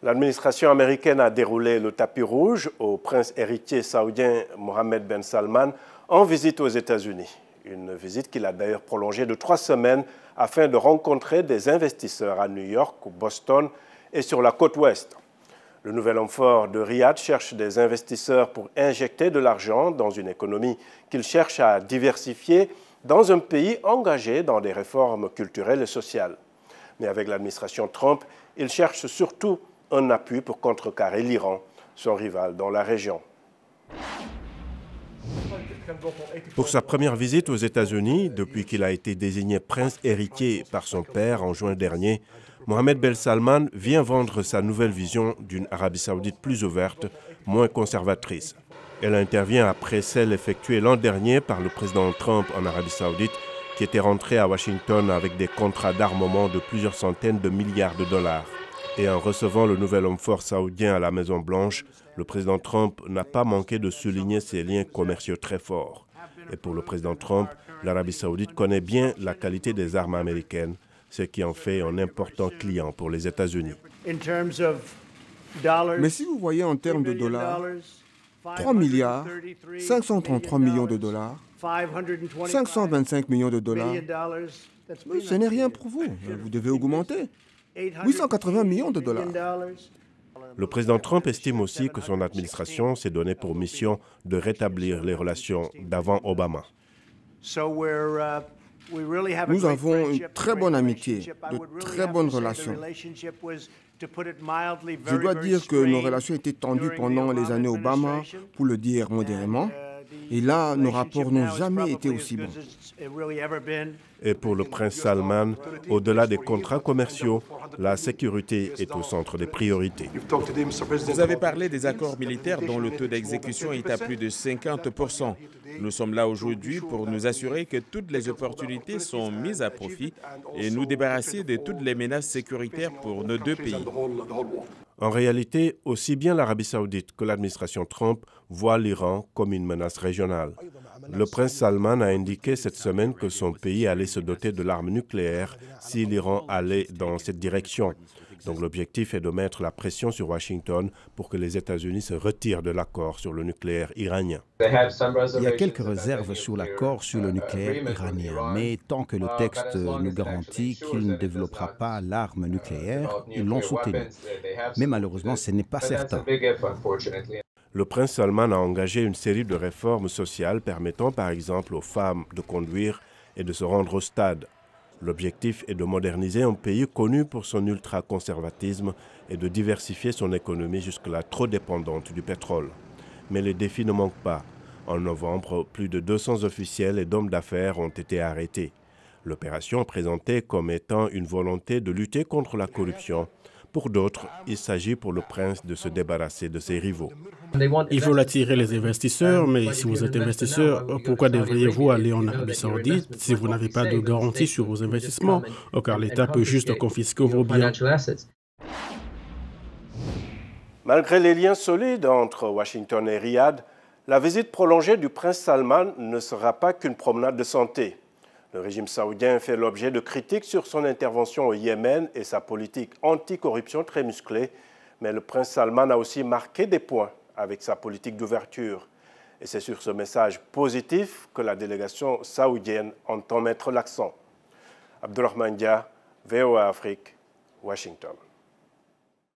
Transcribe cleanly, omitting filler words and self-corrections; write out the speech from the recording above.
L'administration américaine a déroulé le tapis rouge au prince héritier saoudien Mohammed Ben Salman en visite aux États-Unis. Une visite qu'il a d'ailleurs prolongée de 3 semaines afin de rencontrer des investisseurs à New York, Boston et sur la côte ouest. Le nouvel homme fort de Riyad cherche des investisseurs pour injecter de l'argent dans une économie qu'il cherche à diversifier dans un pays engagé dans des réformes culturelles et sociales. Mais avec l'administration Trump, il cherche surtout un appui pour contrecarrer l'Iran, son rival dans la région. Pour sa première visite aux États-Unis, depuis qu'il a été désigné prince héritier par son père en juin dernier, Mohammed Ben Salman vient vendre sa nouvelle vision d'une Arabie saoudite plus ouverte, moins conservatrice. Elle intervient après celle effectuée l'an dernier par le président Trump en Arabie saoudite, qui était rentré à Washington avec des contrats d'armement de plusieurs centaines de milliards de dollars. Et en recevant le nouvel homme fort saoudien à la Maison-Blanche, le président Trump n'a pas manqué de souligner ses liens commerciaux très forts. Et pour le président Trump, l'Arabie saoudite connaît bien la qualité des armes américaines, ce qui en fait un important client pour les États-Unis. Mais si vous voyez en termes de dollars, 3 milliards, 533 millions de dollars, 525 millions de dollars, ce n'est rien pour vous. Vous devez augmenter. 880 millions de dollars. Le président Trump estime aussi que son administration s'est donnée pour mission de rétablir les relations d'avant Obama. Nous avons une très bonne amitié, de très bonnes relations. Je dois dire que nos relations étaient tendues pendant les années Obama, pour le dire modérément. Et là, nos rapports n'ont jamais été aussi bons. Et pour le prince Salman, au-delà des contrats commerciaux, la sécurité est au centre des priorités. Vous avez parlé des accords militaires dont le taux d'exécution est à plus de 50%. Nous sommes là aujourd'hui pour nous assurer que toutes les opportunités sont mises à profit et nous débarrasser de toutes les menaces sécuritaires pour nos deux pays. En réalité, aussi bien l'Arabie saoudite que l'administration Trump voient l'Iran comme une menace régionale. Le prince Salman a indiqué cette semaine que son pays allait se doter de l'arme nucléaire si l'Iran allait dans cette direction. Donc l'objectif est de mettre la pression sur Washington pour que les États-Unis se retirent de l'accord sur le nucléaire iranien. Il y a quelques réserves sur l'accord sur le nucléaire iranien, mais tant que le texte nous garantit qu'il ne développera pas l'arme nucléaire, ils l'ont soutenu. Mais malheureusement, ce n'est pas certain. Le prince Salman a engagé une série de réformes sociales permettant par exemple aux femmes de conduire et de se rendre au stade. L'objectif est de moderniser un pays connu pour son ultra-conservatisme et de diversifier son économie jusque-là trop dépendante du pétrole. Mais les défis ne manquent pas. En novembre, plus de 200 officiels et d'hommes d'affaires ont été arrêtés. L'opération est présentée comme étant une volonté de lutter contre la corruption. Pour d'autres, il s'agit pour le prince de se débarrasser de ses rivaux. Ils veulent attirer les investisseurs, mais si vous êtes investisseur, pourquoi devriez-vous aller en Arabie saoudite si vous n'avez pas de garantie sur vos investissements, car l'État peut juste confisquer vos biens? Malgré les liens solides entre Washington et Riyad, la visite prolongée du prince Salman ne sera pas qu'une promenade de santé. Le régime saoudien fait l'objet de critiques sur son intervention au Yémen et sa politique anti-corruption très musclée, mais le prince Salman a aussi marqué des points avec sa politique d'ouverture. Et c'est sur ce message positif que la délégation saoudienne entend mettre l'accent. Abdulrahman Dia, VOA Afrique, Washington.